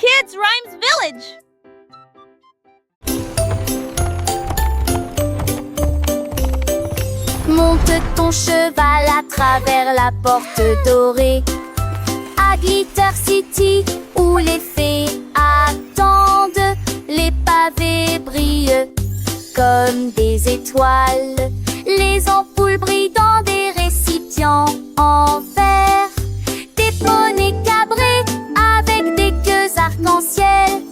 Kids Rhymes Village. Monte ton cheval à travers la porte dorée à Glitter City où les fées attendent. Les pavés brillent comme des étoiles. Les ampoules brillent dans des récipients en verre. Des poneys cabrés avec des queues arc-en-ciel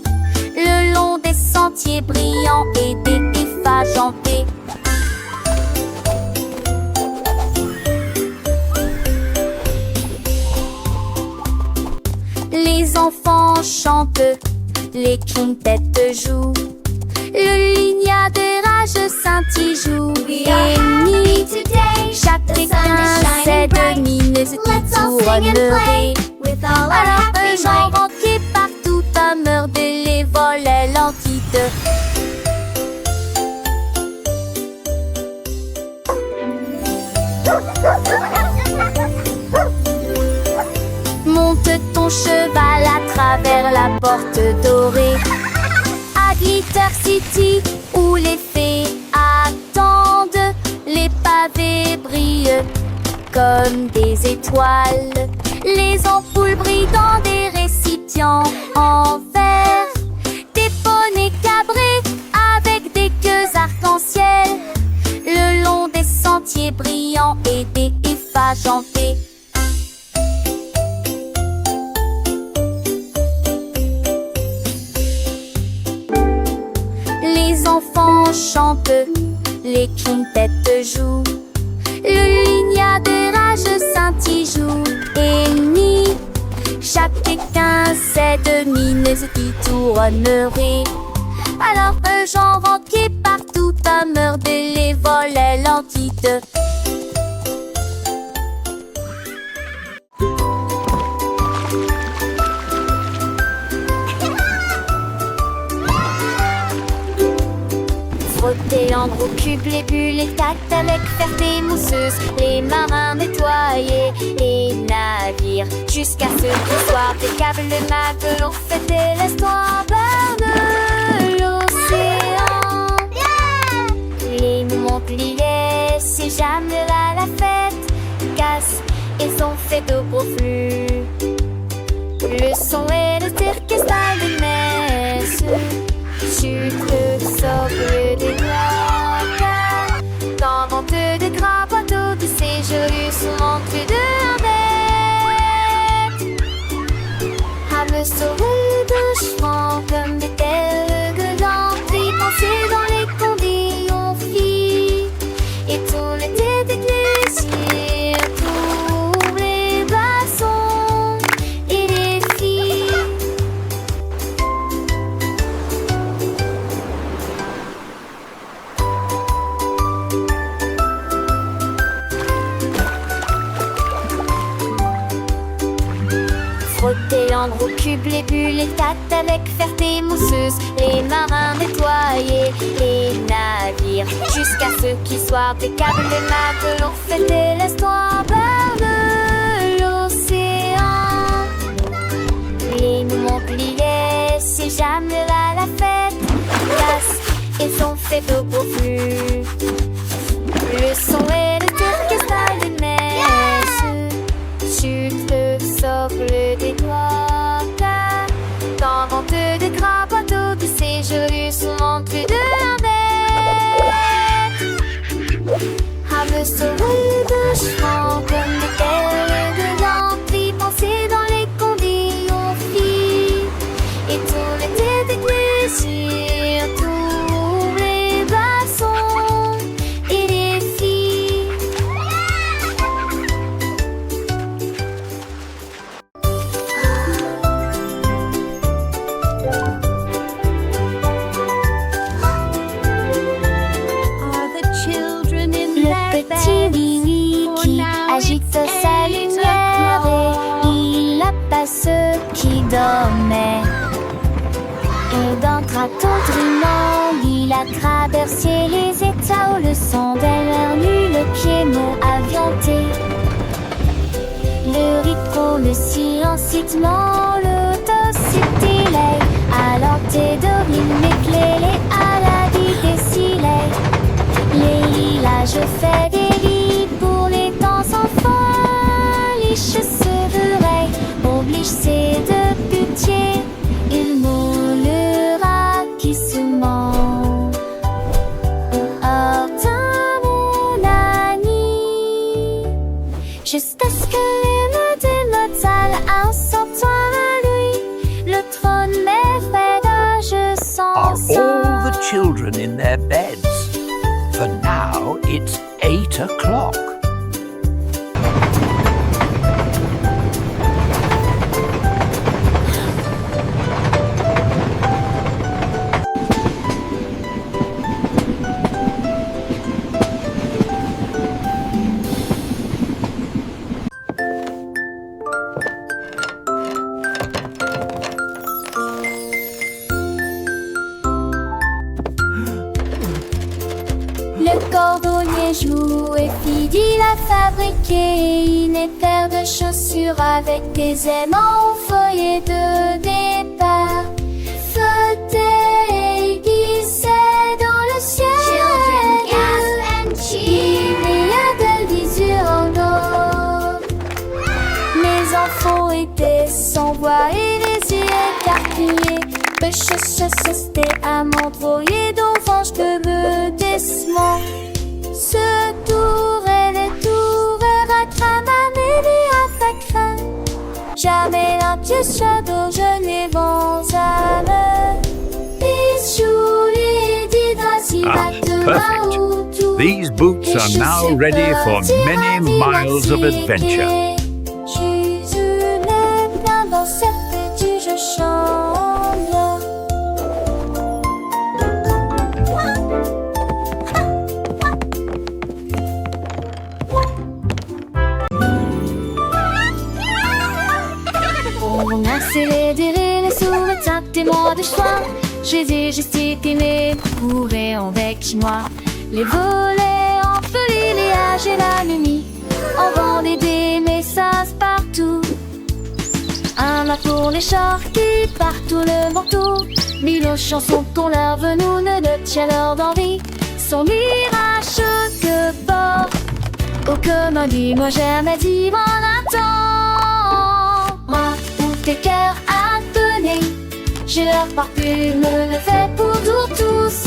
le long des sentiers brillants et des effages en paix. Les enfants chantent, les quintettes jouent, le lignard de rage scintille joue et nuit. Chacun ses deux mines qui tourneraient. Alors eux j'en renquais partout à meurtre les volets l'entite. Monte ton cheval à travers la porte dorée à Glitter City où les fées attendent. Les pavés brillent comme des étoiles. Les ampoules brillent dans des récipients en verre. Des poneys cabrés avec des queues arc-en-ciel le long des sentiers brillants et des effages en paix. Les enfants chantent, les quintettes jouent, le lignard de rage scintille joue et nuit. Chacun ses deux mines qui tourneraient. Alors eux j'en renquais partout à meurtre les volets l'entite. Frotter en gros cubes les bulles, les tactes avec ferté mousseuse. Les marins nettoyaient les navires jusqu'à ce qu'au soir des câbles le matelot fêtait l'histoire de l'océan. Les Montpellier, c'est jamais à la fête. Casse, ils ont fait de gros flux. Le son et le cirque installent des messes. Chute, socle des noix, dans vente de gras bateaux de séjour sous l'entrée de bête. À me sauver de chevaux comme des telles gueulantes, y penser dans les conditions filles et tout l'été d'église, tous les glaçons et les filles. Frotter en gros cubes les bulles, les tactes avec ferté mousseuse. Les marins nettoyaient les navires jusqu'à ce qu'il soit impeccable. Les matelots fêtaient l'histoire de l'océan. Les Montpellier, c'est jamais à la fête. Casse, ils ont fait de beaux flux. Le son et le cirque installent des messes. Chute, le socle des doigts, dans vente de gras bateaux de séjour sous l'entrée de la bête. À me sauver de chevaux comme des telles de lampes, y penser dans les conditions filles et tout l'été d'église, tous les glaçons et les filles. Le petit Willy qui agite sa lumière et il apaise ceux qui dormaient. Et d'un train tendrement, il a traversé les états où le son d'elle nu le piano avianté. Le rythme, le silence, l'autocité, remplissez de pitié, il moulera qui se ment. Ordin mon ami, jusqu'à ce que l'une des Mozart un sortant à lui, le trône m'effraie, je sens. Are all the children in their beds? For now it's 8 o'clock. Le cordonnier joue et Fidil a fabriqué une paire de chaussures avec des aimants au feuillet de départ. Flotter aiguisé dans le ciel. Il y a de l'isure en eau. Mes enfants étaient sans voix et les yeux écarquillés. C'était un mandroyer d'enfant, je me décement. Ce tour et les tours à cramamé à facrin. Jamais un pied shadow, je n'ai vent à me. Perfect. These boots are now ready for many miles of adventure. Dans cette petite je chante. On a célébré les sous-métiers témoins de choix. Jésus, gesticulé, couré en bec chinois. Les volets en folie, les âges et la nuit. On vendait des messages partout. Un mât pour les chars qui partout le manteau. Mille chansons qu'on leur venou ne le chaleur d'envie. Son mirage que bord. Oh, comme dit, moi jamais dit mon attend. Moi, où tes cœurs à donner. J'ai leur parfume, le fait pour nous tous.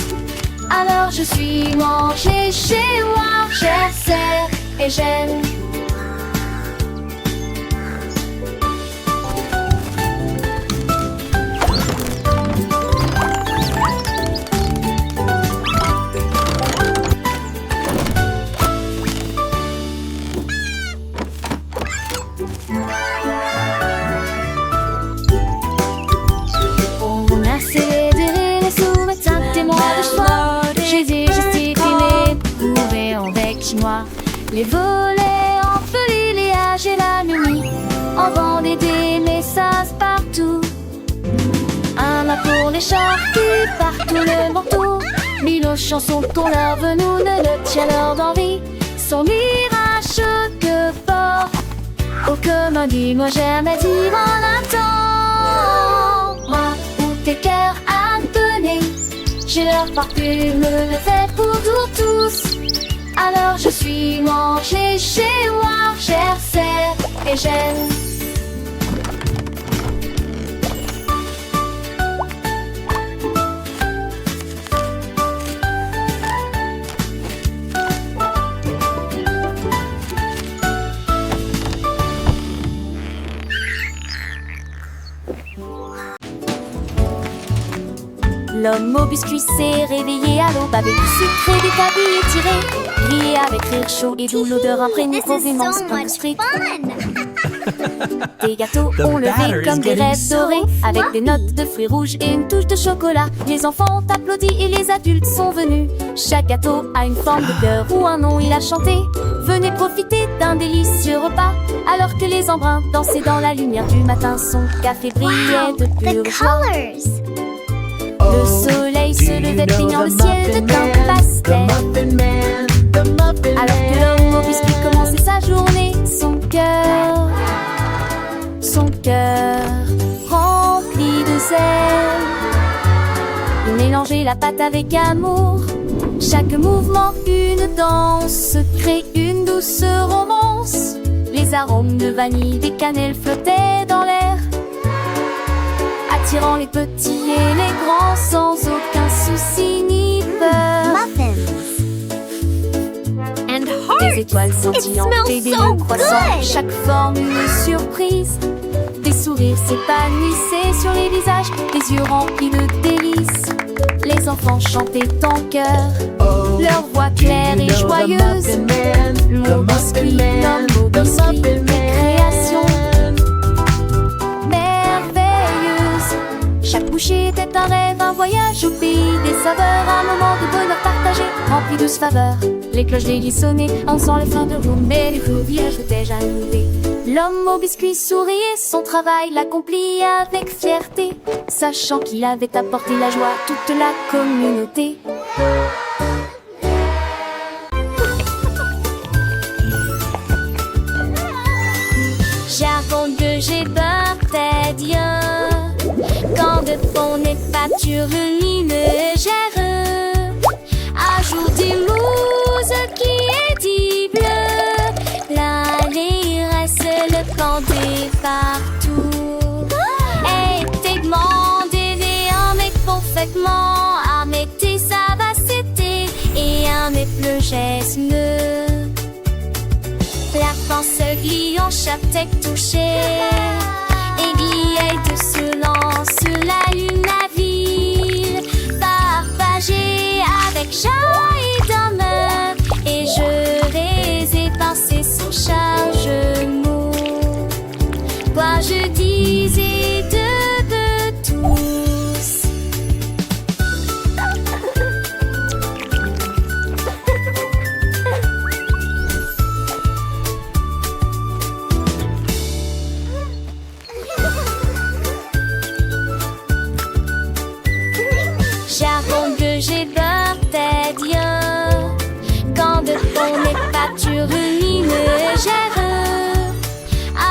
Alors je suis mangé chez moi, j'essaie et j'aime. Les volets en folie, les âges et la nuit. On vendait des messages partout. Un mât pour les chars qui partout le manteau. Mille chansons qu'on leur venou ne le chaleur d'envie. Son mirage que bord. Oh, comme dit, moi jamais dit mon attend. Moi, où tes cœurs à donner. J'ai leur parfume, le fait pour nous tous. Alors je suis mangé chez moi, j'essaie et j'aime. L'homme au biscuit s'est réveillé à l'aube avec du sucre et des tabilles tirés. Riait avec rire chaud et doux, l'odeur imprégnée provenance d'un street. Des gâteaux ont levé comme des rêves dorés, avec des notes de fruits rouges et une touche de chocolat. Les enfants ont applaudi et les adultes sont venus. Chaque gâteau a une forme de cœur ou un nom, il a chanté. Venez profiter d'un délicieux repas, alors que les embruns dansaient dans la lumière du matin. Son café brillait de pure joie. Le soleil se levait peignant le ciel de teinte pastel. Alors que l'homme au biscuit commençait sa journée, son cœur rempli de zèle. Il mélangeait la pâte avec amour. Chaque mouvement une danse, crée une douce romance. Les arômes de vanille, des cannelles flottaient dans l'air. attirant les petits et les grands sans aucun souci ni peur. And Des hearts! étoiles scintillantes It et des smells so mots croissants, good. chaque forme une surprise. Des sourires s'épanouissaient sur les visages, des yeux remplis de délices. Les enfants chantaient en chœur, leur voix claire et joyeuse. Le biscuit, l'homme au biscuit, création merveilleuse. Chaque bouchée était un rêve, un voyage au pays des saveurs, un moment de bonheur partagé, rempli de faveurs. Les cloches délices sonnaient, en sent les fins de roue, mais les villages étaient jaloux. L'homme au biscuit souriait, son travail l'accomplit avec fierté, sachant qu'il avait apporté la joie à toute la communauté. J'avoue que j'ai peur, t'es bien. Quand de fond n'est pas sur une légère, ajoute des mousse qui est dit bleu. L'allée reste le canté partout. Et t'es demandé un mec parfaitement, à mettre sa vacité et un mec le geste. La pensée gliant chaque tête touchée, aiguille de ce lance sur la lune à ville, partagée avec joie et d'honneur, et je les ai pensés sur chaque mot. Quoi je disais de tous. J'avoue que j'ai peur, t'es bien. Quand de fond n'est pas sur une légère,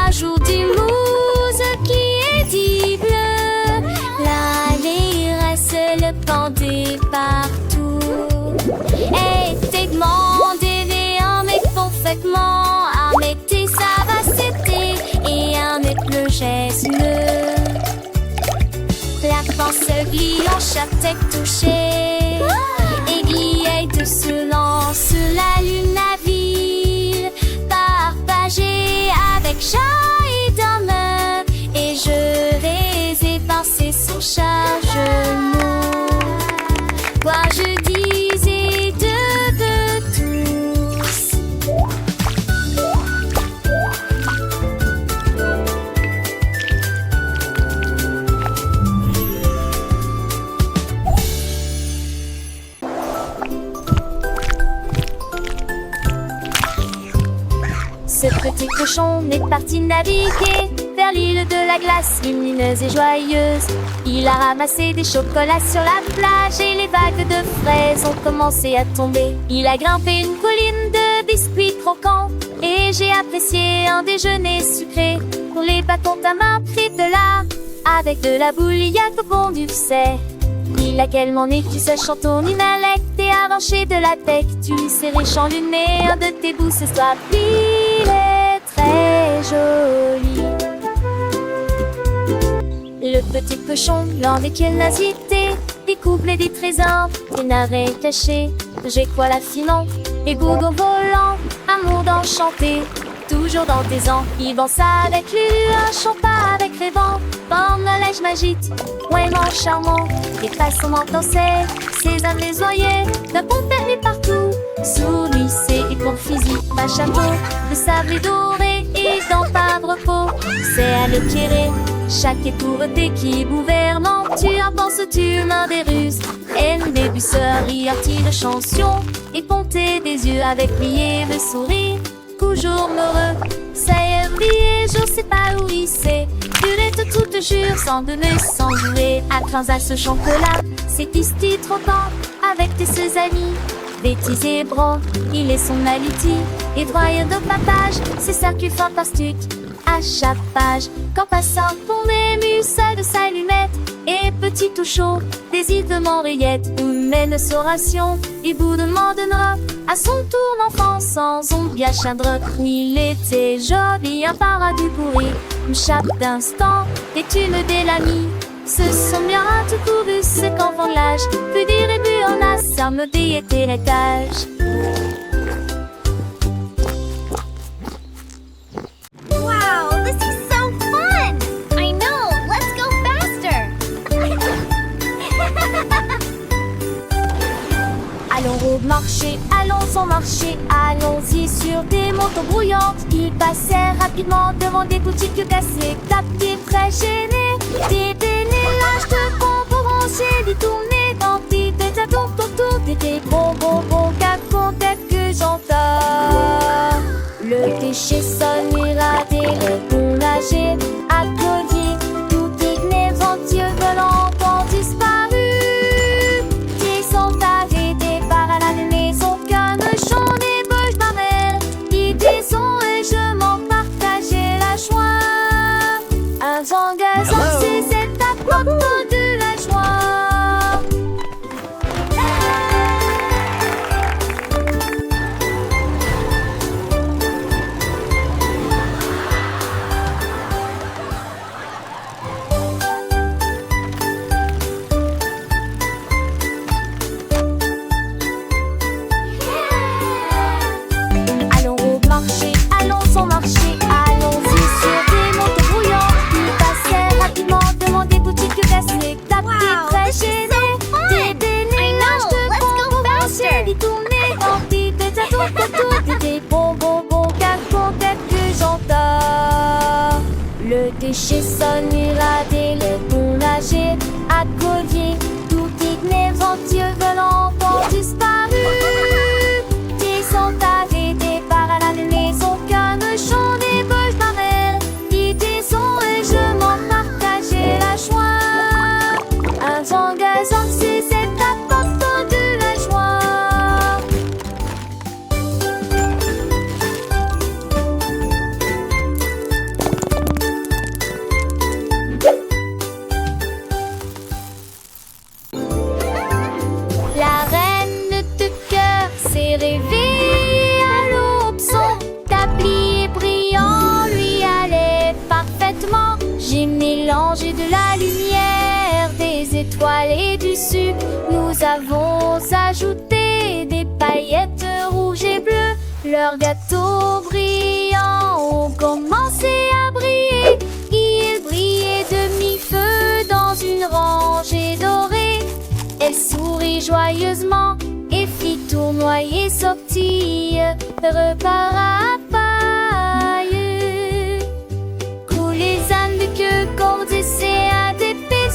ajoute du mousse qui est dit bleu. L'allée reste le pendé partout. Et t'es demandé un mec parfaitement, à mettre sa vacité et un mec le geste. La pensée gliant chaque tête touchée, aiguille de ce lance sur la lune à ville, partagée avec joie et d'honneur, et je les ai pensés sur chaque mot. Quoi je disais de tous. Ce petit cochon est parti naviguer vers l'île de la glace, lumineuse et joyeuse. Il a ramassé des chocolats sur la plage et les vagues de fraises ont commencé à tomber. Il a grimpé une colline de biscuits croquants et j'ai apprécié un déjeuner sucré. Pour les bâtons ta main pris de là, avec de la bouilliade au fond du sait. Il a quellement écrit ce chanton inalect et arraché de la tête. Tu lui serrais chanluné un de tes bouts ce soir. Il est très joli. Le petit cochon, l'un des curiosités, découvre des trésors, des narets cachés. J'ai quoi la finon, et gourgon volant, amour d'enchanté. Toujours dans tes ans, il danse avec lui, un chant pas avec les vents. Comme la neige magique, vraiment charmant. Et façon danser, ses âmes les oreillers, d'un bon permis partout. Sous lui, c'est pour physique, pas chapeau, de sable et doré, et dans pas de repos. C'est à l'éclairer, chaque étourté qui gouvernant. Tu en penses, tu mains des ruses, et des busseurs, artis de chansons, et ponter des yeux avec plié de sourire. Toujours heureux, ça y est oublié, je sais pas où il sait. Tu tout te jure, sans donner, sans jouer. À à ce chocolat, c'est ici trop temps, avec tes ses amis. Bêtise et bron, il est son aliti. Et droit de papage, c'est circuit fantastique. À chaque page, quand passant, on ému seul de sa lunette. Et petit tout chaud, des îles de Montréette. Où mène sa ration, et bout de donnera à son tour l'enfant sans ombre bien chadre. Il était joli, un paradis pourri. Chaque instant est une belle amie. se sont bien tout couru ce qu'enfant de l'âge, puis du rébut en a samedi était l'étage. Wow, this is so fun! I know, let's go faster! Allons au marché, allons au marché, allons-y sur des motos brouillantes. Ils passèrent rapidement devant des boutiques cassées, tapis très gênés. Des délélages de bonbons rangés, des tournées d'antiques, des atouts autour, des bonbons qu'à que j'entends. Le déchet sonne, irradé, le bon nager, applaudi, tout inébrantieux volants ont disparu. Qui sont arrêtés par la maison, qu'un chant des bouches marelles, qui disons et je m'en partageais la joie. Un zangazan, c'est cette apporte de la joie. Allons au marché, allons au marché, allons-y sur des motos brouillantes. Ils passèrent rapidement devant des boutiques cassées, tapis Wow, très this is gênés. so fun. Des délélages I know, de let's go bonbons faster. rangés, des tournées d'antiques, des atouts autour, des bonbons qu'à que j'entends. Le déchet sonne, irradé, le bon nager, à collier, tout inébrantieux volants ont disparu. Qui sont arrêtés par la maison, qu'un chant des bouches marelles, qui disons et je m'en partageais la joie. Un zangazan, c'est cette apporte de la joie. La reine de cœur s'est réveillée à l'aube, son tablier brillant lui allait parfaitement. J'ai mélangé de la lumière, des étoiles et du sucre. Nous avons ajouté des paillettes rouges et bleues. Leurs gâteaux brillants ont commencé à briller. Ils brillaient de mi-feu dans une rangée dorée. Elle sourit joyeusement et fit tournoyer sortie, repart à paille. Coulent les ânes de queue, cordes et à des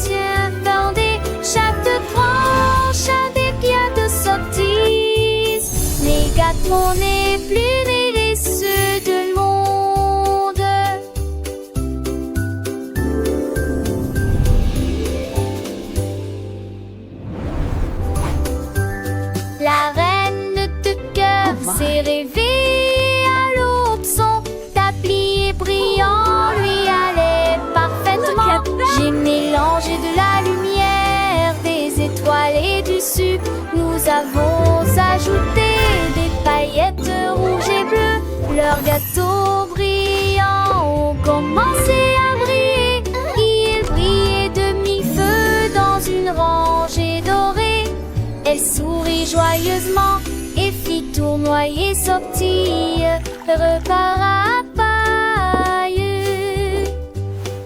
yeux fendés. Chaque branche a des pierres de sottise. Les gâteaux n'est plus mêlés ceux de monde. La reine de cœur s'est réveillée à l'aube, son tablier brillant lui allait parfaitement. J'ai mélangé de la lumière, des étoiles et du sucre. Nous avons ajouté des paillettes rouges et bleues. Leurs gâteaux brillants ont commencé à briller. Ils brillaient de mi-feu dans une rangée dorée. Elle sourit joyeusement et fit tournoyer sortie, repart à paille.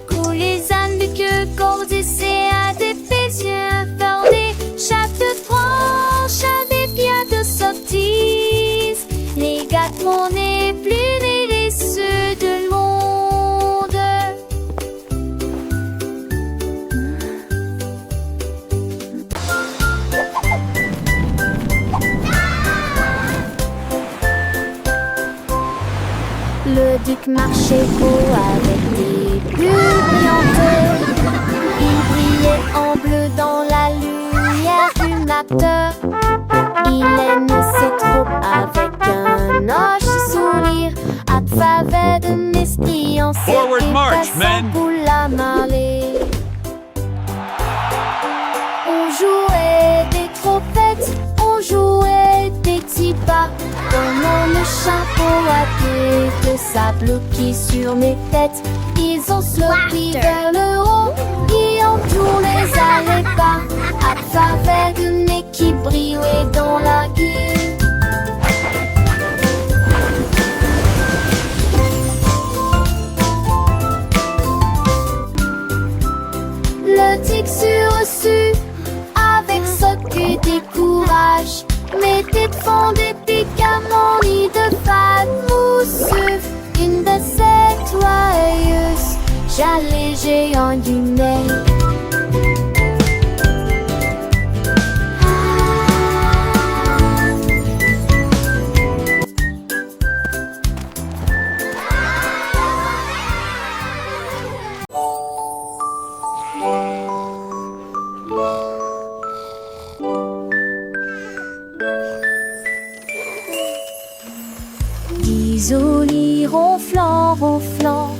Coulent les ânes de queue, cordes et à des yeux fendés. Chaque branche a des pierres de sottise. Les gâteaux n'est plus mêlés ceux de monde. Le duc marchait beau avec des bulles brillantes. Il brillait en bleu dans la lumière du matin. Il aime ses troupes avec un hoche sourire. À travers de mesquillons, Forward march, men. pour la marée. On jouait des trompettes, on jouait des petits pas. Pendant le chapeau à queue de sable qui sur mes têtes. Ils ont sauté vers le haut et ont tourné avec sur-reçu, avec ce qui décourage. Mettez de fond des pics à mon nid de fade mousseux. Une de ces joyeuses, j'allais géant du nez. Isolé, ronflant, ronflant,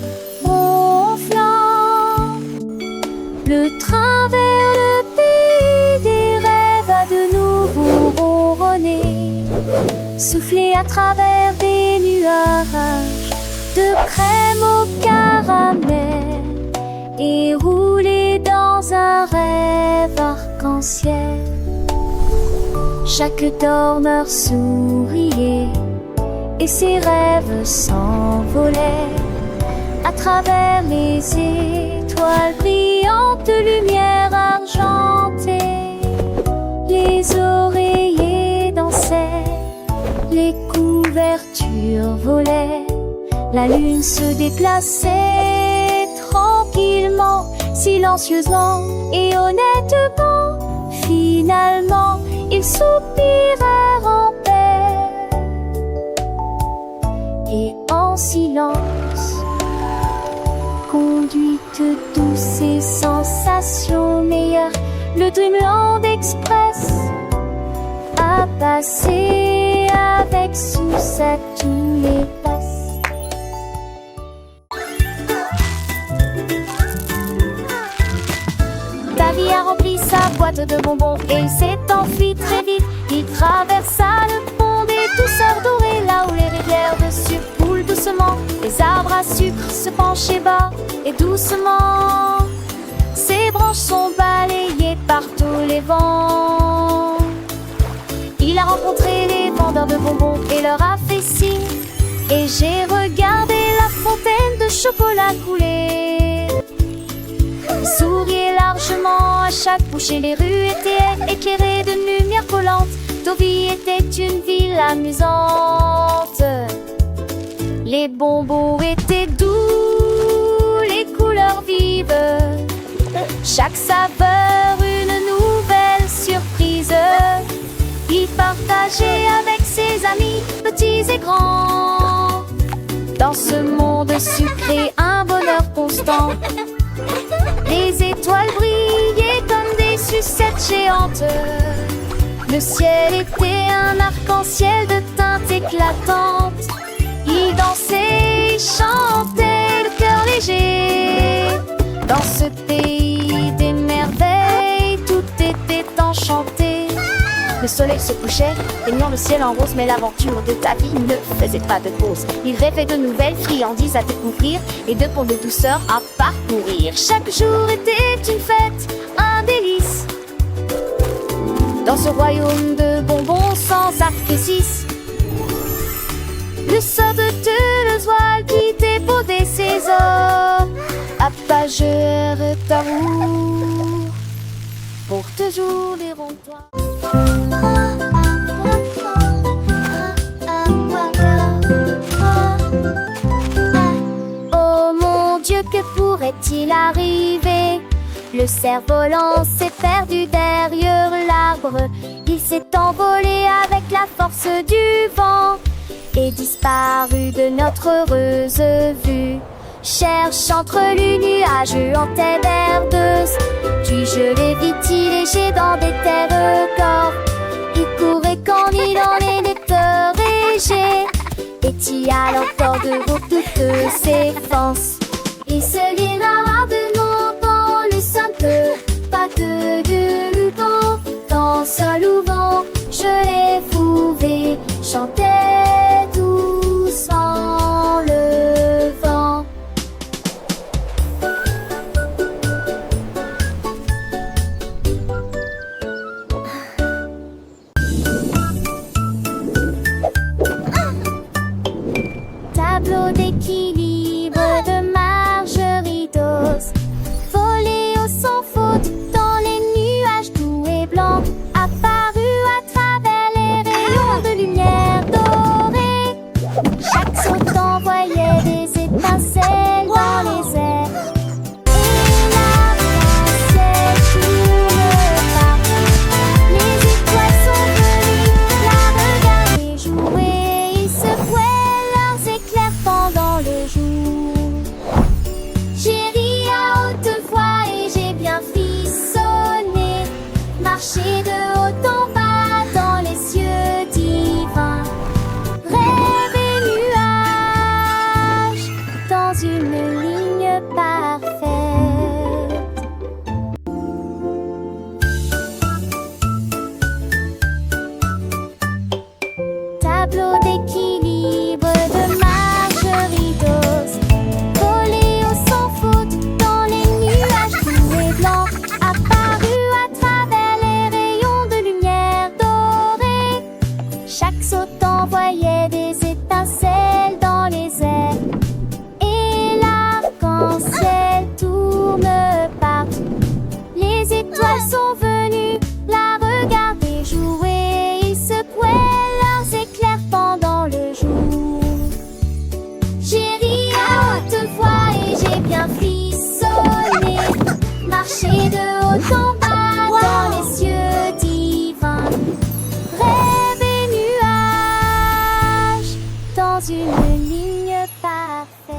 ronflant. Le train vers le pays des rêves a de nouveau ronronné, soufflé à travers des nuages de crème au caramel et roulé dans un rêve arc-en-ciel. Chaque dormeur souriait et ses rêves s'envolaient à travers les étoiles brillantes de lumière argentée. Les oreillers dansaient, les couvertures volaient, la lune se déplaçait tranquillement, silencieusement et honnêtement. Finalement, ils soupirèrent en paix et en silence, conduite douce et sensations meilleures, le Dreamland Express a passé avec succès tous les passes. Davy a rempli sa boîte de bonbons et il s'est enfui très vite. Il traversa le pont des douceurs dorées, là où les rivières de sucre coulent doucement. Les arbres à sucre se penchaient bas et doucement. Ses branches sont balayées par tous les vents. Il a rencontré les vendeurs de bonbons et leur a fait signe. Et j'ai regardé la fontaine de chocolat couler. Il souriait largement à chaque bouchée. Les rues étaient éclairées de lumière collante. Deauville était une ville amusante. Les bonbons étaient doux, les couleurs vives. Chaque saveur une nouvelle surprise. Il partageait avec ses amis, petits et grands. Dans ce monde sucré, un bonheur constant. Les étoiles brillaient comme des sucettes géantes. Le ciel était un arc-en-ciel de teintes éclatantes. Ils dansaient, chantaient, le cœur léger. Dans ce pays des merveilles, tout était enchanté. Le soleil se couchait, peignant le ciel en rose. Mais l'aventure de Davy ne faisait pas de pause. Il rêvait de nouvelles friandises à découvrir et de ponts de douceur à parcourir. Chaque jour était une fête, un délice. Dans ce royaume de bonbons sans artifice. Le sort de Toulouse qui débaudait ses ors, apageur d'amour, pour toujours les ronds-points. Oh mon Dieu, que pourrait-il arriver? Le cerf-volant s'est perdu derrière l'arbre. Il s'est envolé avec la force du vent et disparu de notre heureuse vue. Cherche entre les nuages en terre verdeuse. Puis-je les vis léger dans des terres corps. Il courait quand il en était régé. Et t'y a encore de toutes ses forces. Il se guéra de mon dans le simple pas de ruban. Dans sol ou vent, je l'ai fouvé, chantais doucement le vent. Tableau d'équilibre de Margueritos, volé au sans faute. en bas dans les cieux divins. Rêve et nuages dans une ligne parfaite.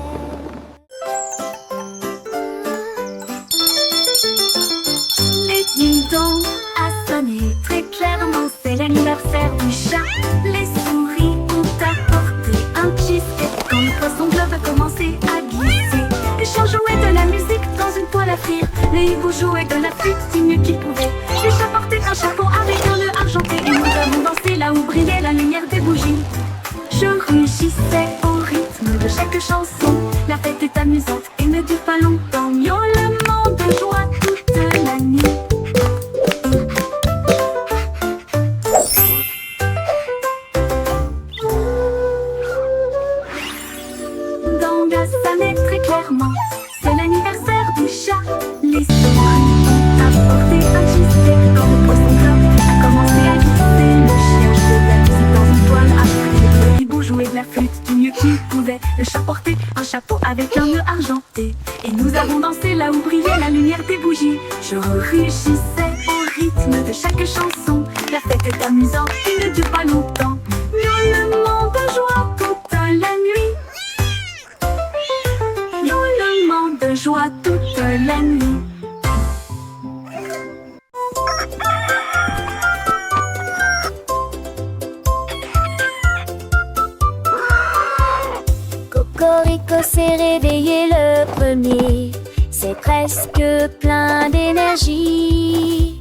Les ding-dong a sonné très clairement, c'est l'anniversaire du chat. Les souris ont apporté un cheesecake quand le poisson globe a commencé à glisser. Les chiens jouaient de la musique dans une poêle à frire. Les hiboux jouaient de la flûte du mieux qu'ils pouvaient. Les chats portaient un chapeau avec un nœud argenté. Et nous avons dansé là où brillait la lumière des bougies. Je rugissais au rythme de chaque chanson. La fête est amusante et ne dure pas longtemps. Miaulement de joie toute la nuit. Dong a sonné très clairement, c'est l'anniversaire du chat. Les souris ont apporté un cheesecake quand le poisson globe a commencé à glisser. Le chien jouait de la musique dans une toile à frire. Le hibou jouait de la flûte du mieux qu'il pouvait. Le chat portait un chapeau avec un nœud argenté. Et nous avons dansé là où brillait la lumière des bougies. Je rugissais au rythme de chaque chanson. La fête est amusante et ne dure pas longtemps. Miaulement de joie toute la nuit. Miaulement de joie toute la nuit. Cocorico s'est réveillé le premier. C'est presque plein d'énergie.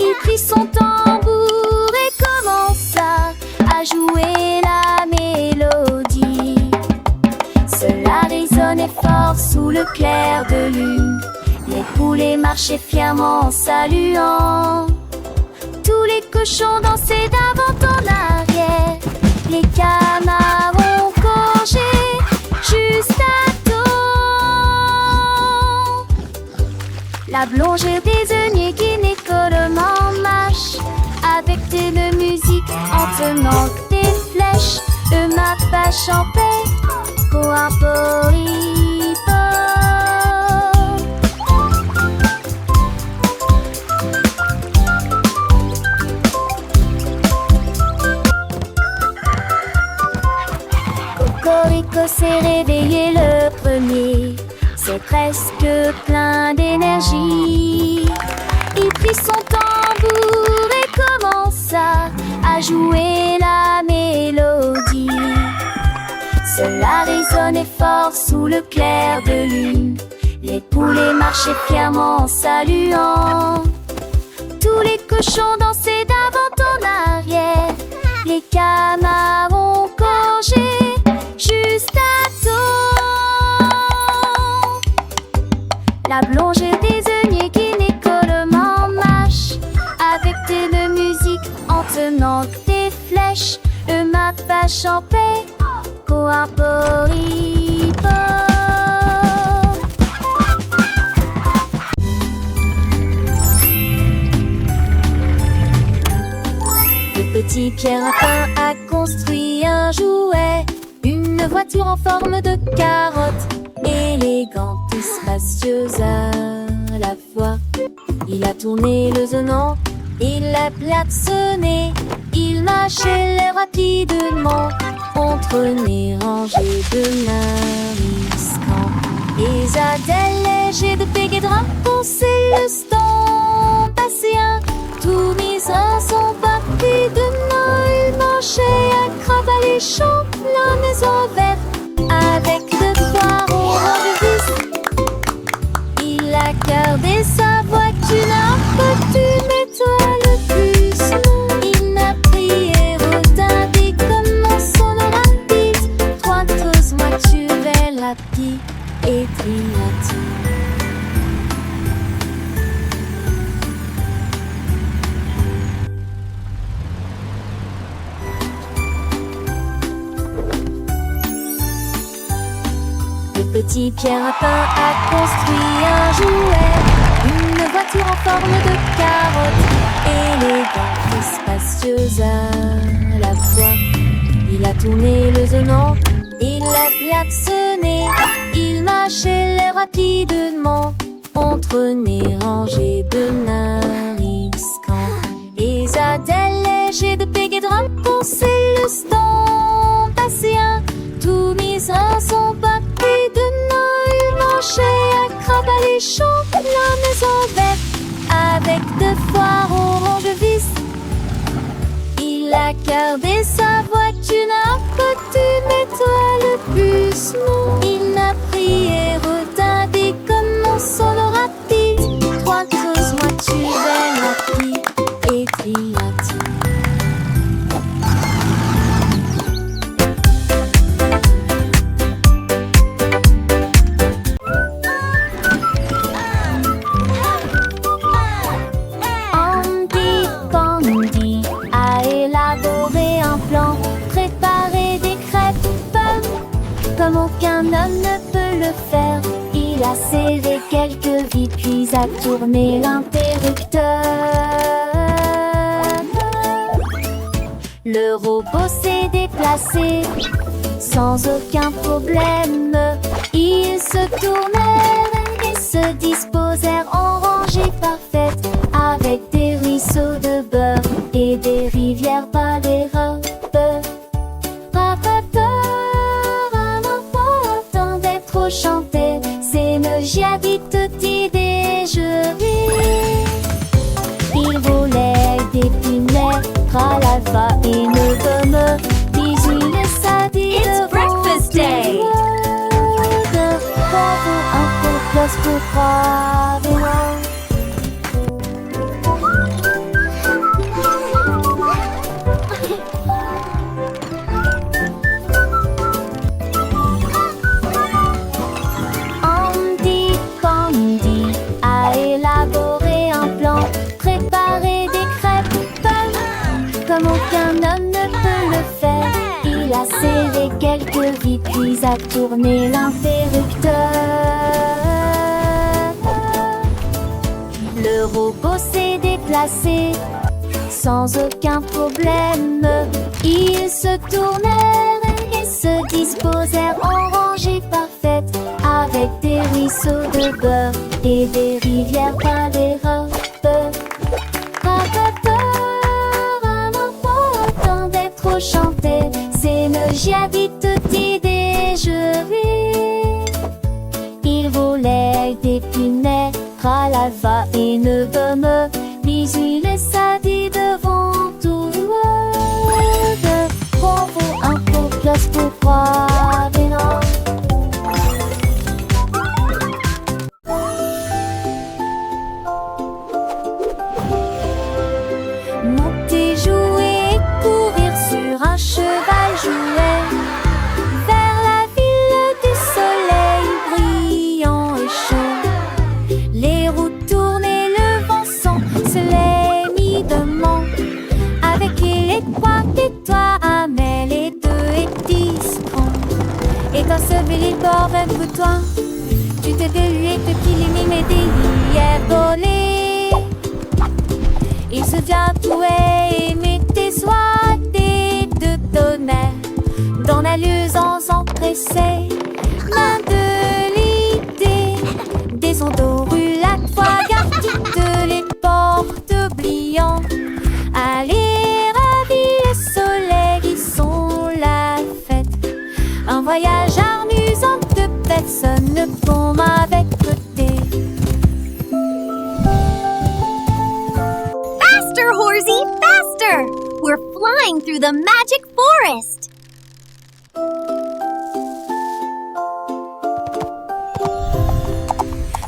Il prit son tambour et commença à jouer la mélodie. Cela résonnait fort sous le clair de lune. Les poulets marchaient fièrement en saluant. Tous les cochons dansaient d'avant en arrière. Les canards ont gorgé juste à temps. La blongère désignée gynécologiquement marche avec de musique en tenant des flèches. Le mapache en paix pour un poripo. Cocorico s'est réveillé le premier. C'est presque plein d'énergie. Il prit son tambour et commença à jouer la mélodie. Cela résonnait fort sous le clair de lune. Les poulets marchaient fièrement en saluant. Tous les cochons dansaient d'avant en arrière. Les canards ont gorgé juste à temps. La blongère désignée gynécologiquement marche avec de musique en tenant des flèches. Le mapache en paix pour un poripo. Le petit Pierre Lapin a construit un jouet, une voiture en forme de carotte, élégante et spacieuse à la fois. Il a tourné le zonant, il l'a klaxonné, il marchait rapidement entre les rangées de mariscants. Et Zadel léger de béguet c'est le stand passéen. Tous mes reins sont partis de il marchait à Cravats-les-Champs, la maison verte avec de poireaux en vis. Il a gardé sa voiture un peu d'une étoile plus. Il n'a prié retardé comme son rapide. Trois tous moi tu vais la petite et trinati. Le petit Pierre Lapin a construit un jouet, une voiture en forme de carotte, élégante et spacieuse à la fois. Il a tourné le zonant, il l'a klaxonné, il marchait rapidement entre les rangées de nains. c'est le temps passé. Tous mes reins sont battus de Noël. Marchait à Crabaléchon, la maison verte avec 2 foires orange vis. Il a gardé sa voiture à côté, mais toi le bus non. Il n'a prié retardé comme mon solo rapide. 3 creuses, moi tu es rapide et triate. Comme aucun homme ne peut le faire, il a serré quelques vis puis a tourné l'interrupteur. Le robot s'est déplacé sans aucun problème. Ils se tournèrent et se disposèrent en rangée parfaite, avec des ruisseaux de beurre et des rivières par les robes. Chanter, c'est me j'habite tutti déjeuner. Il volait des pinets, cralava et ne me bisous le sadi. It's breakfast day. Un peu plus pour croire. Comme aucun homme ne peut le faire, il a serré quelques vis puis a tourné l'interrupteur. Le robot s'est déplacé sans aucun problème. Ils se tournèrent et se disposèrent en rangée parfaite, avec des ruisseaux de beurre et des rivières par les robes. Chanter, c'est me j'habite tutti déjeuner. Il volait des pinets, cralava et ne me bisous le sadi devant tout le monde. Bravo, un peu plus pour croire, mais non. Monter, jouer et courir sur un cheval jouet vers la ville du soleil brillant et chaud. Les roues tournent et le vent se les mit de main. Avec les 3 et toi, mais les 2 et 10 francs. Et quand ce vélo bord un toi, tu t'es délué que qu'il est mimé hier volé. Il se diabouait et mettait soit des 2 tonnerres dans la luisance empressée. Main de l'idée, des ondes aux rulates, fois gardites, les portes oubliant. Allez, ravis le soleil, ils sont la fête. Un voyage amusant de personnes comme avec côté. Faster, Horsey, faster! We're flying through the magic forest.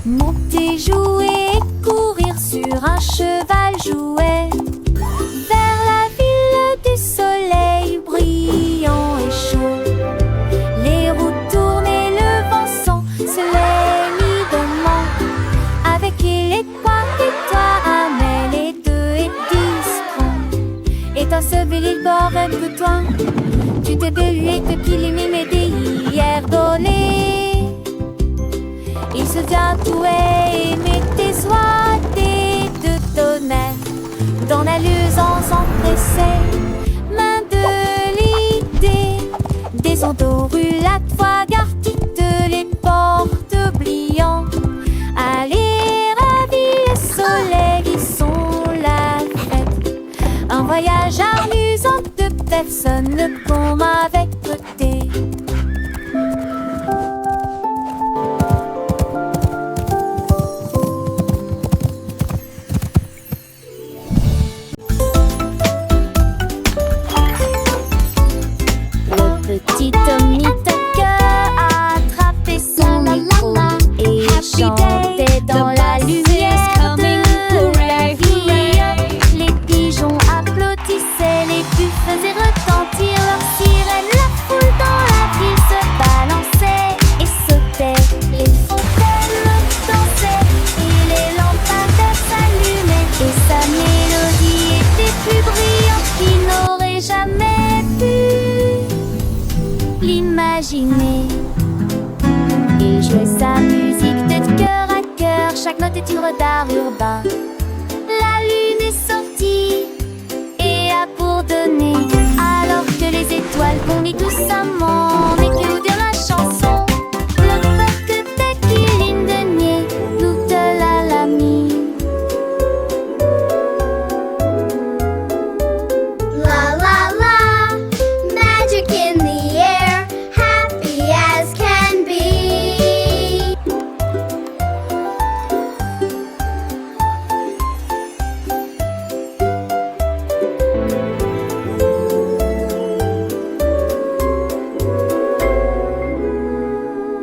Monter, jouer et courir sur un cheval jouet vers la ville du soleil brillant et chaud. Les roues tournent et le vent se les mit de main. Avec les 3 et toi, mais les 2 et 10 francs. Et dans ce vélo bord un peu toi, tu t'es délué que qu'il est mimé hier volé. Il se diabouait et mettait soit des 2 tonnerres dans la luisance empressée. Main de l'idée, des ondes aux rulates, fois gardites, les portes oubliant. Allez, ravis le soleil, ils sont la fête. Un voyage amusant de sonne le pont avec beauté. Le petit Tommy Tucker a attrapé son micro et chantait dans la lumière de la vie. Les pigeons applaudissaient, les bus faisaient retentir leurs sirènes. La foule dans la ville se balançait et sautait. Les fontaines dansaient et les lampadaires s'allumaient. Et sa mélodie était plus brillante qu'il n'aurait jamais pu l'imaginer. Il jouait sa musique de cœur à cœur, chaque note est une œuvre d'art urbain.